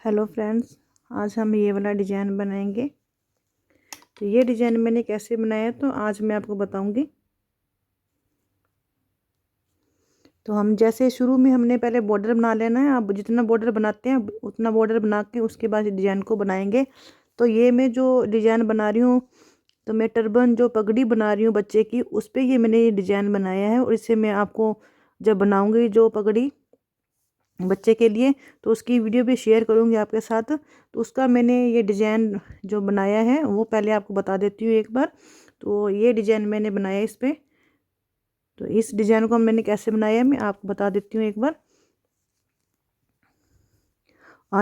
Hello friends, आज हम ये वाला डिज़ाइन बनाएंगे। तो ये डिज़ाइन मैंने कैसे बनाया तो आज मैं आपको बताऊंगी। तो हम जैसे शुरू में हमने पहले बॉर्डर बना लेना है। आप जितना बॉर्डर बनाते हैं उतना बॉर्डर बना के उसके बाद डिज़ाइन को बनाएंगे। तो ये मैं जो डिज़ाइन बना रही हूँ, तो मैं टर्बन जो पगड़ी बना रही हूँ बच्चे की, उस पर ये मैंने ये डिज़ाइन बनाया है। और इससे मैं आपको जब बनाऊँगी जो पगड़ी बच्चे के लिए, तो उसकी वीडियो भी शेयर करूंगी आपके साथ। तो उसका मैंने ये डिज़ाइन जो बनाया है वो पहले आपको बता देती हूँ एक बार। तो ये डिज़ाइन मैंने बनाया इस पे। तो इस डिज़ाइन को मैंने कैसे बनाया मैं आपको बता देती हूँ एक बार।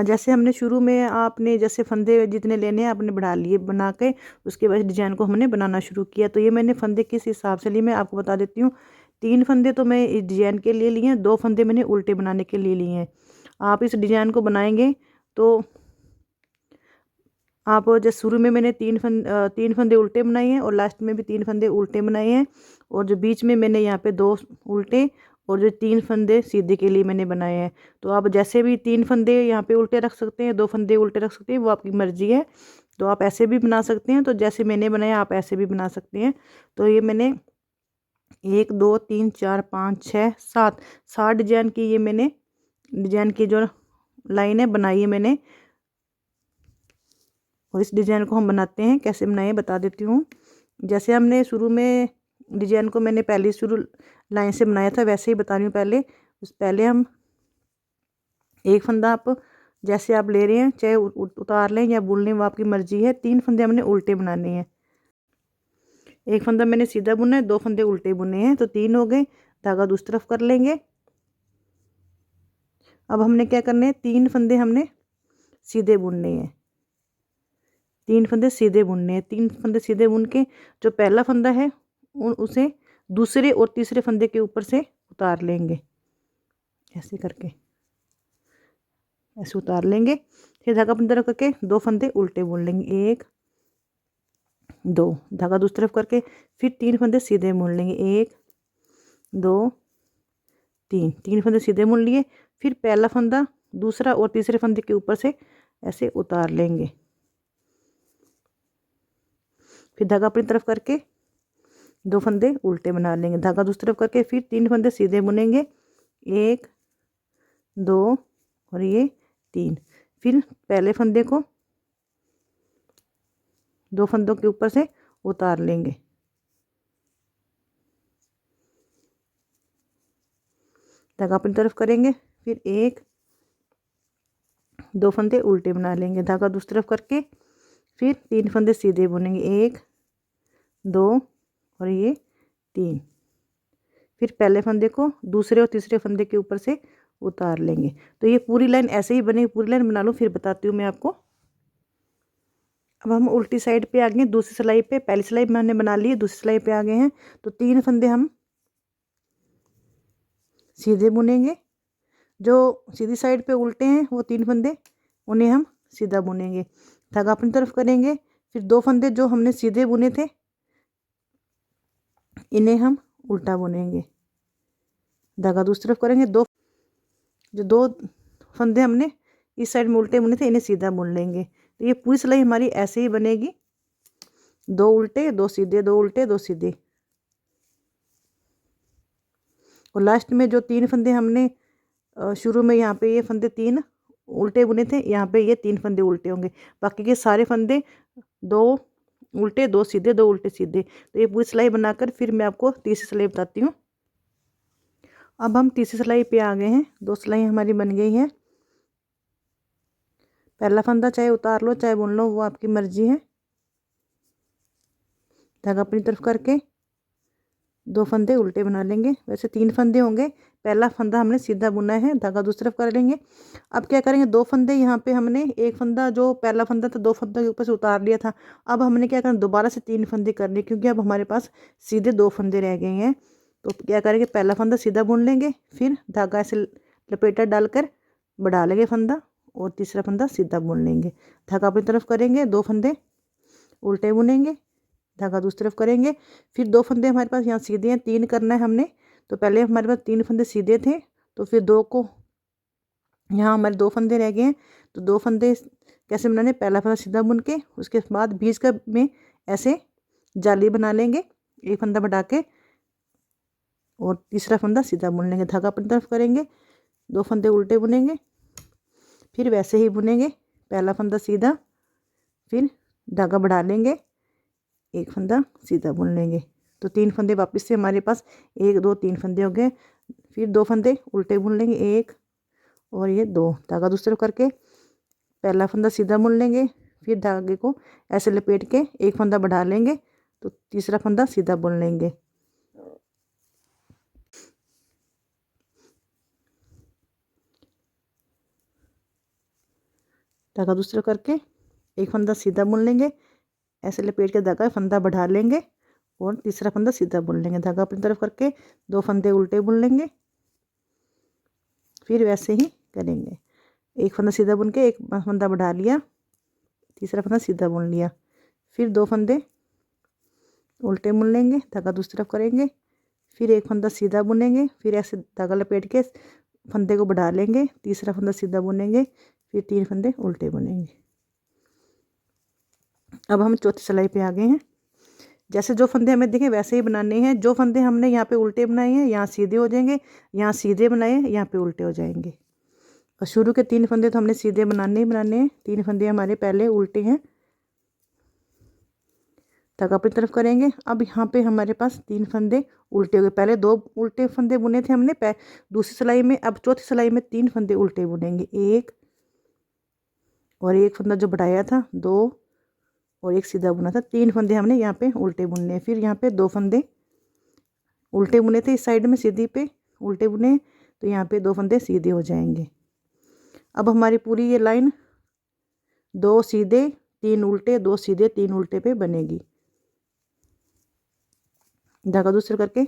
जैसे हमने शुरू में आपने जैसे फंदे जितने लेने हैं आपने बढ़ा लिए बना के, उसके बाद डिज़ाइन को हमने बनाना शुरू किया। तो ये मैंने फंदे किस हिसाब से लिए मैं आपको बता देती हूँ। 3 फंदे तो मैं इस डिज़ाइन के लिए लिए हैं, 2 फंदे मैंने उल्टे बनाने के लिए लिए हैं। आप इस डिज़ाइन को बनाएंगे तो आप जैसे शुरू में मैंने 3 फंदे उल्टे बनाए हैं और लास्ट में भी 3 फंदे उल्टे बनाए हैं। और जो बीच में मैंने यहाँ पे 2 उल्टे और जो 3 फंदे सीधे के लिए मैंने बनाए हैं। तो आप जैसे भी 3 फंदे यहाँ पे उल्टे रख सकते हैं, 2 फंदे उल्टे रख सकते हैं, वो आपकी मर्जी है। तो आप ऐसे भी बना सकते हैं, तो जैसे मैंने बनाया आप ऐसे भी बना सकते हैं। तो ये मैंने 1 2 3 4 5 6 7 डिजाइन की ये मैंने डिजाइन की जो लाइन है बनाई है मैंने। और इस डिज़ाइन को हम बनाते हैं, कैसे बनाए बता देती हूँ। जैसे हमने शुरू में डिज़ाइन को मैंने पहले शुरू लाइन से बनाया था वैसे ही बता रही हूँ। पहले हम एक फंदा आप जैसे आप ले रहे हैं, चाहे उतार लें या बुन लें, वो आपकी मर्जी है। 3 फंदे हमने उल्टे बनाने हैं। एक फंदा मैंने सीधा बुना है, 2 फंदे उल्टे बुने हैं, तो 3 हो गए। धागा दूसरी तरफ कर लेंगे। अब हमने क्या करने हैं, 3 फंदे हमने सीधे बुनने हैं। 3 फंदे सीधे बुनने हैं। 3 फंदे सीधे बुन के जो पहला फंदा है उसे दूसरे और तीसरे फंदे के ऊपर से उतार लेंगे। ऐसे करके ऐसे उतार लेंगे। फिर धागा अपनी तरफ करके 2 फंदे उल्टे बुन लेंगे। 1 2 धागा दूसरी तरफ करके फिर 3 फंदे सीधे बुन लेंगे। 1 2 3 फंदे सीधे बुन लिए। फिर पहला फंदा दूसरा और तीसरे फंदे के ऊपर से ऐसे उतार लेंगे। फिर धागा अपनी तरफ करके 2 फंदे उल्टे बना लेंगे। धागा दूसरी तरफ करके फिर 3 फंदे सीधे बुनेंगे। 1 2 और ये 3। फिर पहले फंदे को 2 फंदों के ऊपर से उतार लेंगे। धागा अपनी तरफ करेंगे। फिर 1 2 फंदे उल्टे बना लेंगे। धागा दूसरी तरफ करके फिर 3 फंदे सीधे बुनेंगे। 1 2 और ये 3। फिर पहले फंदे को दूसरे और तीसरे फंदे के ऊपर से उतार लेंगे। तो ये पूरी लाइन ऐसे ही बनेगी। पूरी लाइन बना लूँ फिर बताती हूँ मैं आपको। अब हम उल्टी साइड पे आ गए। दूसरी सिलाई पे पहली सिलाई मैंने बना ली है, दूसरी सिलाई पे आ गए हैं। तो 3 फंदे हम सीधे बुनेंगे। जो सीधी साइड पे उल्टे हैं वो 3 फंदे उन्हें हम सीधा बुनेंगे। धागा अपनी तरफ करेंगे। फिर 2 फंदे जो हमने सीधे बुने थे इन्हें हम उल्टा बुनेंगे। धागा दूसरी तरफ करेंगे। जो 2 फंदे हमने इस साइड में उल्टे बुने थे इन्हें सीधा बुन लेंगे। तो ये पूरी सिलाई हमारी ऐसे ही बनेगी। 2 उल्टे 2 सीधे, 2 उल्टे 2 सीधे। और लास्ट में जो 3 फंदे हमने शुरू में यहाँ पे ये फंदे 3 उल्टे बुने थे, यहाँ पे ये 3 फंदे उल्टे होंगे। बाकी के सारे फंदे 2 उल्टे 2 सीधे, 2 उल्टे सीधे। तो ये पूरी सिलाई बनाकर फिर मैं आपको तीसरी सिलाई बताती हूँ। अब हम तीसरी सिलाई पे आ गए हैं। 2 सिलाई हमारी बन गई है। पहला फंदा चाहे उतार लो चाहे बुन लो, वो आपकी मर्जी है। धागा अपनी तरफ करके 2 फंदे उल्टे बना लेंगे। वैसे 3 फंदे होंगे। पहला फंदा हमने सीधा बुना है, धागा दूसरी तरफ कर लेंगे। अब क्या करेंगे, 2 फंदे यहाँ पे हमने एक फंदा जो पहला फंदा था 2 फंदों के ऊपर से उतार लिया था। अब हमने क्या करना, दोबारा से 3 फंदे करने, क्योंकि अब हमारे पास सीधे 2 फंदे रह गए हैं। तो क्या करेंगे, पहला फंदा सीधा बुन लेंगे। फिर धागा ऐसे लपेटा डालकर बढ़ा लेंगे फंदा और तीसरा फंदा सीधा बुन लेंगे। धागा अपनी तरफ करेंगे, 2 फंदे उल्टे बुनेंगे। धागा दूसरी तरफ करेंगे। फिर 2 फंदे हमारे पास यहाँ सीधे हैं, 3 करना है हमने। तो पहले हमारे पास 3 फंदे सीधे थे, तो फिर 2 को यहाँ हमारे 2 फंदे रह गए हैं, तो 2 फंदे कैसे बनाने, पहला फंदा सीधा बुन के उसके बाद बीच का में ऐसे जाली बना लेंगे, एक फंदा बढ़ा के और तीसरा फंदा सीधा बुन लेंगे, धागा अपनी तरफ करेंगे, 2 फंदे उल्टे बुनेंगे, फिर वैसे ही बुनेंगे, पहला फंदा सीधा, फिर धागा बढ़ा लेंगे, एक फंदा सीधा बुन लेंगे। तो 3 फंदे वापस से हमारे पास 1 2 3 फंदे हो गए। फिर 2 फंदे उल्टे बुन लेंगे, 1 और ये 2, धागा दूसरी तरफ करके पहला फंदा सीधा बुन लेंगे, फिर धागे को ऐसे लपेट के एक फंदा बढ़ा लेंगे, तो तीसरा फंदा सीधा बुन लेंगे। धागा दूसरा करके एक फंदा सीधा बुन लेंगे, ऐसे लपेट के धागा फंदा बढ़ा लेंगे और तीसरा फंदा सीधा बुन लेंगे, धागा अपनी तरफ करके 2 फंदे उल्टे बुन लेंगे, फिर वैसे ही करेंगे, एक फंदा सीधा बुन के एक फंदा बढ़ा लिया, तीसरा फंदा सीधा बुन लिया, फिर 2 फंदे उल्टे बुन लेंगे, धागा दूसरी तरफ करेंगे, फिर एक फंदा सीधा बुनेंगे, फिर ऐसे धागा लपेट के फंदे को बढ़ा लेंगे, तीसरा फंदा सीधा बुनेंगे, फिर 3 फंदे उल्टे बुनेंगे। अब हम चौथी सिलाई पे आ गए हैं। जैसे जो फंदे हमें दिखे वैसे ही बनाने हैं। जो फंदे हमने यहाँ पे उल्टे बनाए हैं यहाँ सीधे हो जाएंगे, यहाँ सीधे बनाए हैं यहाँ पे उल्टे हो जाएंगे। और शुरू के 3 फंदे तो हमने सीधे बनाने ही बनाने हैं, 3 फंदे हमारे पहले उल्टे हैं, धागा अपनी तरफ करेंगे। अब यहाँ पे हमारे पास 3 फंदे उल्टे हो गए, पहले 2 उल्टे फंदे बुने थे हमने दूसरी सिलाई में, अब चौथी सिलाई में 3 फंदे उल्टे बुनेंगे, 1 और एक फंदा जो बढ़ाया था 2 और एक सीधा बुना था, 3 फंदे हमने यहाँ पे उल्टे बुनने। फिर यहाँ पे 2 फंदे उल्टे बुने थे इस साइड में सीधी पे उल्टे बुने, तो यहाँ पे 2 फंदे सीधे हो जाएंगे। अब हमारी पूरी ये लाइन 2 सीधे 3 उल्टे 2 सीधे 3 उल्टे पे बनेगी। धागा दूसरे करके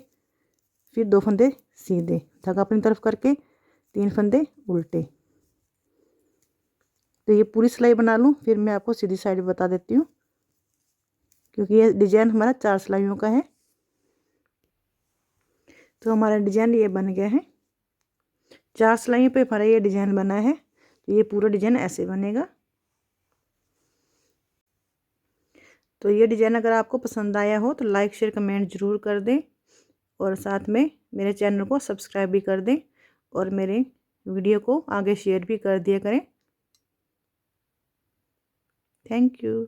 फिर 2 फंदे सीधे, धागा अपनी तरफ करके 3 फंदे उल्टे। तो ये पूरी सिलाई बना लूँ फिर मैं आपको सीधी साइड बता देती हूँ, क्योंकि ये डिजाइन हमारा 4 सिलाइयों का है। तो हमारा डिजाइन ये बन गया है, 4 सिलाइयों पे हमारा ये डिजाइन बना है। तो ये पूरा डिजाइन ऐसे बनेगा। तो ये डिजाइन अगर आपको पसंद आया हो तो लाइक शेयर कमेंट ज़रूर कर दें और साथ में मेरे चैनल को सब्सक्राइब भी कर दें और मेरे वीडियो को आगे शेयर भी कर दिया करें। Thank you.